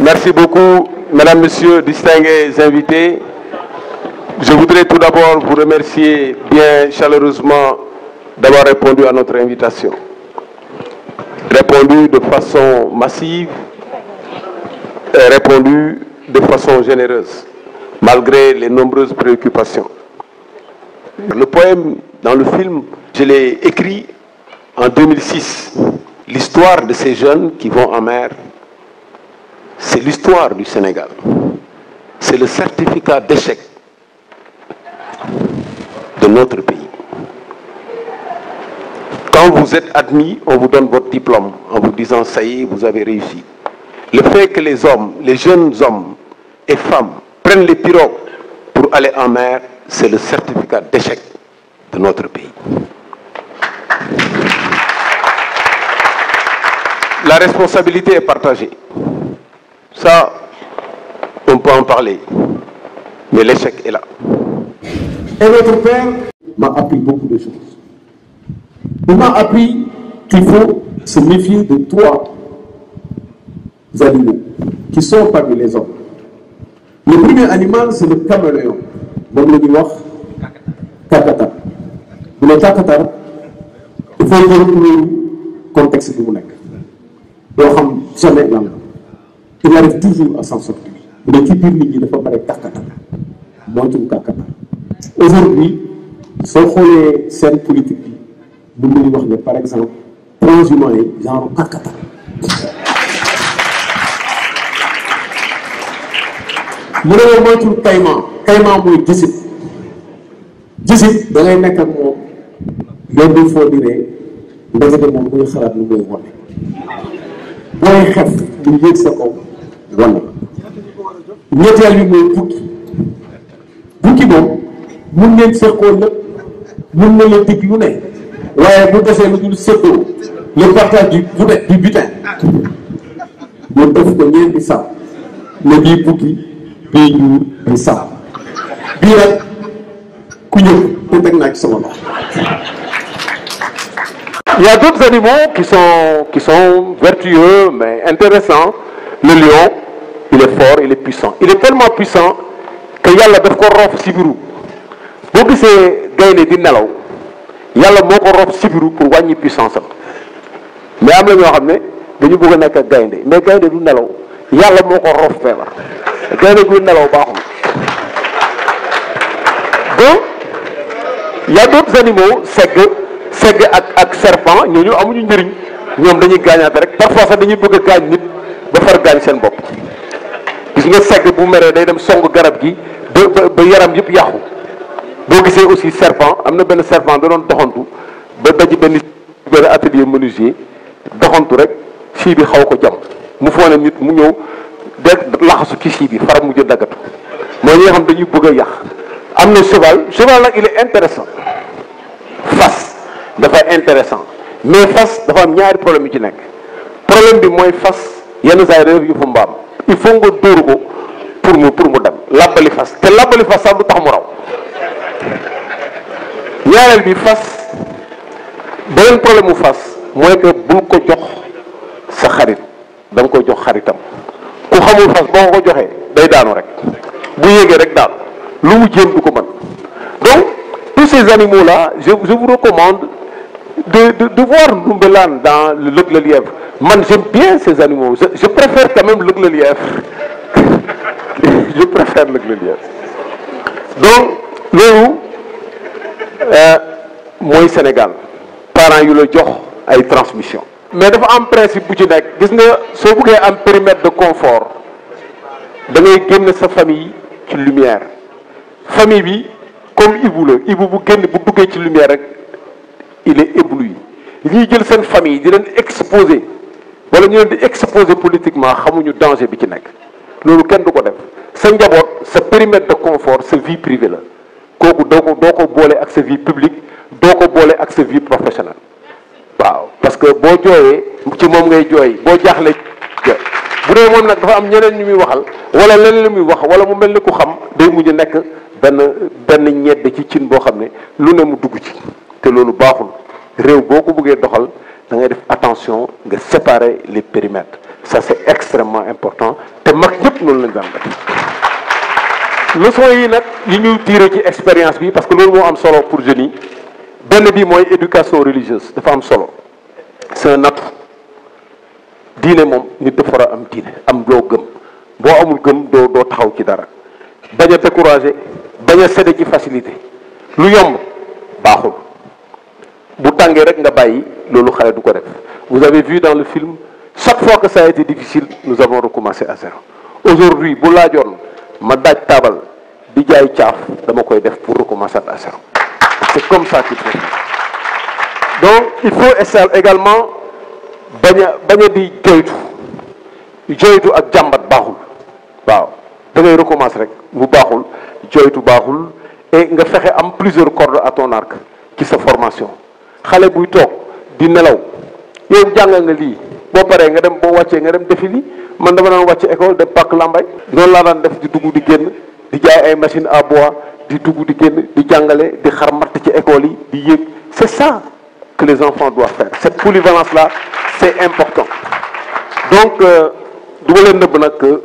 Merci beaucoup, mesdames, messieurs, distingués invités. Je voudrais tout d'abord vous remercier bien chaleureusement d'avoir répondu à notre invitation. Répondu de façon massive et répondu de façon généreuse, malgré les nombreuses préoccupations. Le poème dans le film, je l'ai écrit en 2006. L'histoire de ces jeunes qui vont en mer, c'est l'histoire du Sénégal. C'est le certificat d'échec de notre pays. Quand vous êtes admis, on vous donne votre diplôme en vous disant ça y est, vous avez réussi. Le fait que les hommes, les jeunes hommes et femmes prennent les pirogues pour aller en mer, c'est le certificat d'échec de notre pays. La responsabilité est partagée. Ça, on peut en parler. Mais l'échec est là. Et notre père m'a appris beaucoup de choses. Il m'a appris qu'il faut se méfier de trois animaux qui sont parmi les hommes. Le premier animal, c'est le caméléon. Comme le dit Kakatar. Le Kakatar, il faut retrouver le contexte du monde. Jamais là. Il arrive toujours à s'en sortir. L'équipe il ne faut pas être Kakatar. Moi, je suis Kakatar. Aujourd'hui, si on regarde cette politique, nous pouvons dire par exemple, transhumant est genre Kakatar. Nous avons un caïman. Caïman, c'est disciple. Disciple, dans les mecs comme moi, il faut dire, nous avons un peu de salade, nous avons un chef, nous avons un ñetteel bi mooy bukki moom mun ngeen seqoon nag mun na la digg lu ne waaye bu desee lu dul séddoo le partage du butin ñu def ko ñeenti sàmm ne bii bukki bii ñu ay sàmm bii nag ku ñëw te teg naa ci sama loxo. Il y a d'autres animaux qui sont vertueux mais intéressants. Le lion, il est fort, il est puissant. Il est tellement puissant que yàlla daf ko roof sibiru boo gisee gaynde di nelaw yàlla moo ko roof sibiru pour wàññi puissance am mais am na ñoo xam ne dañu bëgg a nekk ak gaynde mais gaynde du nelaw yàlla moo ko roof feebar gaynde du nelaw baaxul. Donc il y a d'autres animaux segg ak serpent ñooñu amuñu njëriñ ñoom dañuy gaañaate rek parfois sax dañuy bëgg a gaañ nit ba far gaañ seen bopp. gis nga segg bu meree day dem song garab gi ba yaram yëpp yàqu boo gisee aussi serpent am na benn serpent da doon doxantu ba daji benn atelier menuisier doxantu rek sii bi xaw ko jam mu foone nit mu ñëw de laxasu ci sii bi far mujj daggatu mooy ñi nga xam dañuy bëgg a yàq. am na cheval nag il est intéressant fas dafa intéressant mais fas dafa am ñaari problème yu ci nekk problème bi mooy fas yenn saa yi réew yu fa mbaam il faut nga dóor ko pour mu dem làbbali fas te làbbali fas sax du tax mu raw ñaareel bi fas beneen problème mu fas mooy que bul ko jox sa xarit da nga koy jox xaritam ku xamul fas boo ko joxee day daanu rek bu yéegee rek daanu lu mu jéem du ko mën donc tous ces animaux là je vous recommande de voir Ndoumbelane dans le Lëg le lièvre. Man, j'aime bien ces animaux. Je préfère quand même Lëg le lièvre. Je préfère Lëg le lièvre. Donc, loolu mooy Sénégal. Parents yu la jox ay transmission. Mais dafa am principe bu ci nekk. Gis nga soo bëggee am périmètre de confort da ngay génn sa famille ci lumière. Famille bi comme Ibou la Ibou bu génn bu duggee ci lumière rek. Il est ébloui ñuy jël seen famille di leen exposer wala ñu leen di exposer politiquement xamuñu danger bi ci nekk loolu kenn du ko def sa njaboot sa périmètre de confort sa vie privée la kooku doo ko boole ak sa vie publique doo ko boole ak sa vie professionnelle waaw parce que boo jooyee ci moom ngay jooy boo jaaxle bu dee moom nag dafa am ñeneen ñu muy waxal wala leneen lu muy wax wala mu mel ni ku xam day mujj nekk benn ñedd ci cin boo xam ne lu ne mu dugg ci te loolu baaxul réew boo ko bëggee doxal da ngay def attention nga séparer les périmètres. Ça c'est extrêmement important te mag ñëpp noonu lañ daan def. leçon yi nag yi ñu tiré ci expérience bi parce que loolu moo am solo pour jeunes yi benn bi mooy éducation religieuse dafa am solo. c'est un atout diine moom nit dafa war a am diine am loo gëm boo amul gëm doo taxaw ci dara bañ a décourager bañ a céder ci facilité lu yomb baaxul bu tàngee rek nga bàyyi loolu xale du ko def. Vous avez vu dans le film chaque fois que ça a été difficile nous avons recommencé à zéro. Aujourd'hui bu laajoon ma daaj taabal di jaay caaf dama koy def pour recommencer à zéro. C'est comme ça qu'il faut faire. Donc il faut également bañ a di joytu ak jàmbat baaxul waaw da ngay recommencer rek bu baaxul joytu baaxul et nga fexe am plusieurs cordes à ton arc ci sa formation xale buy toog di nelaw yow jàng nga lii boo paree nga dem boo wàccee nga dem defi lii man dama daan wàcce école de Pàkk Lambay noonu laa daan def di dugg di génn di jaay ay machine à bois di dugg di génn di jàngale di xar matt ci école yi di yéeg c'est ça que les enfants doivent faire cette polyvalence là c'est important. Donc du ma leen nëbb nag que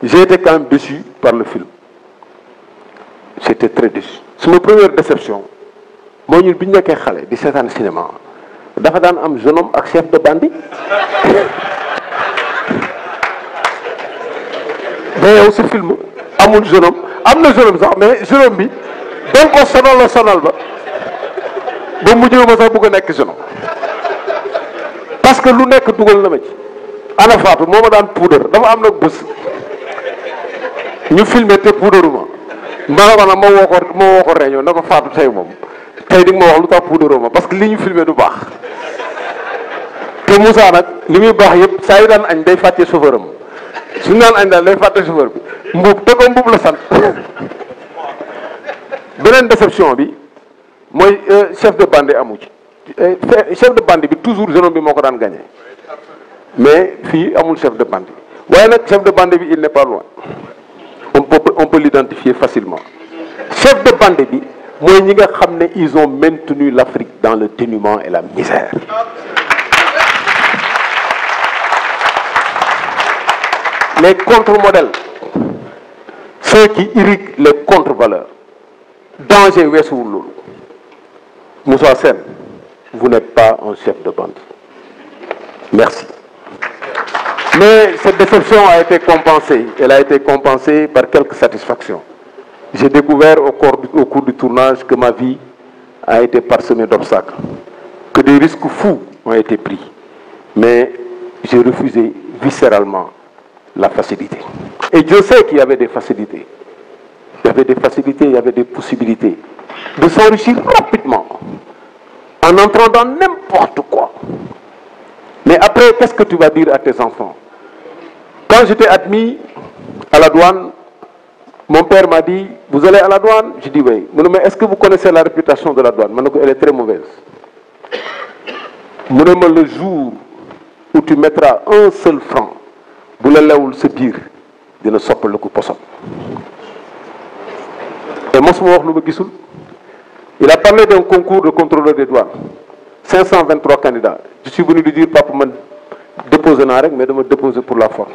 j'ai été quand même déçu par le film j'étais très déçu. Sama première déception mooy ñun bi ñu nekkee xale di seetaan cinéma dafa daan am jeune homme ak chef de bande mais yow si film amul jeune homme am na jeune homme sax mais jeune homme bi dañ ko sonal ba mujjee ma sax bëgg a nekk jeune homme parce que lu nekk dugal na ma ci. Ana Fatou moo ma daan puudar dafa am nag bés ñu filmé te puudaruma ma woo ko réunion na ko Fatou tey moom tey di nga ma wax lu tax puudaruma parce que li ñu filmé du baax. te Moussa nag li muy baax yëpp saa yu daan añ day fàtte chauffeur am suñu daan añ daal day fàtte chauffeur bi mbuub te ko mbuub la sant. beneen déception bi mooy chef de bande amu ci chef de bande bi toujours jeune bi moo ko daan gagné mais fii amul chef de bande waaye nag chef de bande bi il n'est pas loin on peut l'identifier facilement. Chef de bande bi mooy ñi nga xam ne ils ont maintenu l'Afrique dans le dénuement et la misère. Les contre-modèles, ceux qui irriguent les contre-valeurs, danger weesuwul loolu. Moussa Sène, vous n'êtes pas un chef de bande. Merci. Mais cette déception a été compensée. Elle a été compensée par quelques satisfactions. J'ai découvert au cours du tournage que ma vie a été parsemée d'obstacles, que des risques fous ont été pris. Mais j'ai refusé viscéralement la facilité. Et Dieu sait qu'il y avait des facilités. Il y avait des facilités, il y avait des possibilités de s'enrichir rapidement en entrant dans n'importe quoi. Mais après, qu'est-ce que tu vas dire à tes enfants? Quand j'étais admis à la douane, mon père m'a dit, vous allez à la douane? Je dis oui. Mais est-ce que vous connaissez la réputation de la douane? Elle est très mauvaise. Le jour où tu mettras un seul franc, bu la lewul sa biir dina soppal ko poson. Et mosuma wax lu ma gisul. Il a parlé d'un concours de contrôleur des douanes. 523 candidats. Je suis venu lui dire, papa, man déposé naa rek mais dama déposé pour la forme.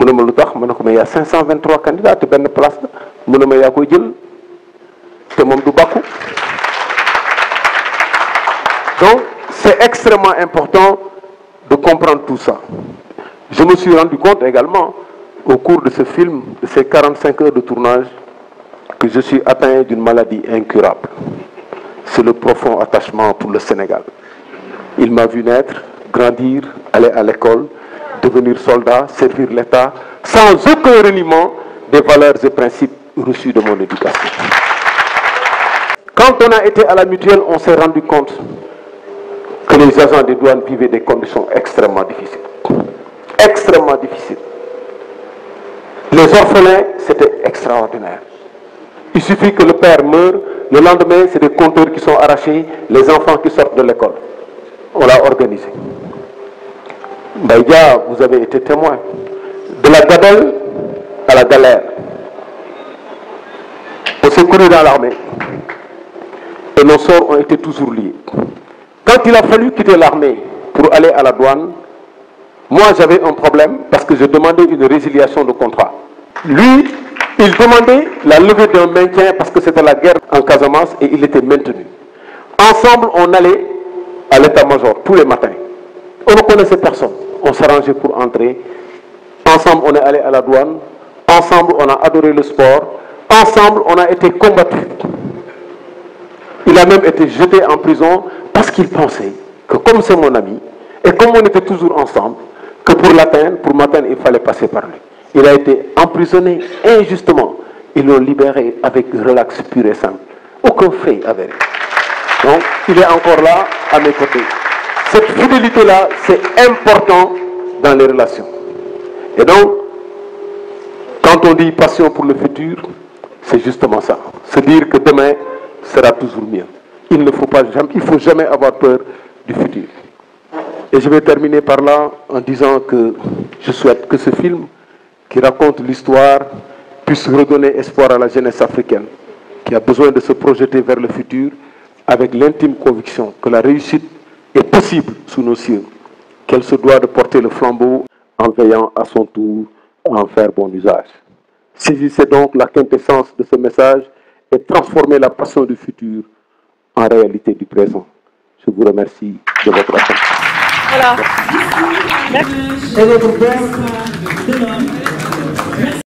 Mu ne ma lu tax ma ne ko mais il y a 523 candidats te benn place la mu ne ma yaa koy jël te moom du bàkku. Donc c'est extrêmement important de comprendre tout ça. Je me suis rendu compte également au cours de ce film, de ces 45 heures de tournage, que je suis atteint d'une maladie incurable. C'est le profond attachement pour le Sénégal. Il m'a vu naître, grandir, aller à l'école, devenir soldat, servir l'État, sans aucun reniement des valeurs et principes reçus de mon éducation. Quand on a été à la mutuelle, on s'est rendu compte que les agents des douanes vivaient des conditions extrêmement difficiles. Extrêmement difficiles. Les orphelins, c'était extraordinaire. Il suffit que le père meure, le lendemain, c'est des compteurs qui sont arrachés, les enfants qui sortent de l'école. On l'a organisé. Baïdia, vous avez été témoin. De la gabelle à la galère. On s'est couru dans l'armée. Et nos sorts ont été toujours liés. Quand il a fallu quitter l'armée pour aller à la douane. Moi, j'avais un problème parce que je demandais une résiliation de contrat. Lui, il demandait la levée d'un maintien parce que c'était la guerre en Casamance et il était maintenu. Ensemble, on allait à l'état-major tous les matins. On ne connaissait personne. On s'arrangeait pour entrer. Ensemble, on est allé à la douane. Ensemble, on a adoré le sport. Ensemble, on a été combattus. Il a même été jeté en prison parce qu'il pensait que comme c'est mon ami, et comme on était toujours ensemble, que pour m'atteindre, il fallait passer par lui. Il a été emprisonné injustement. Ils l'ont libéré avec relax pur et simple. Aucun fait avéré. Donc, il est encore là, à mes côtés. Cette fidélité-là, c'est important dans les relations. Et donc, quand on dit passion pour le futur, c'est justement ça. Se dire que demain sera toujours mieux. Il ne faut pas jamais, il faut jamais avoir peur du futur. Et je vais terminer par là en disant que je souhaite que ce film qui raconte l'histoire puisse redonner espoir à la jeunesse africaine qui a besoin de se projeter vers le futur avec l'intime conviction que la réussite est possible sous nos cieux, qu'elle se doit de porter le flambeau en veillant à son tour à en faire bon usage. Saisissez donc la quintessence de ce message et transformez la passion du futur en réalité du présent. Je vous remercie de votre attention. Voilà. Merci.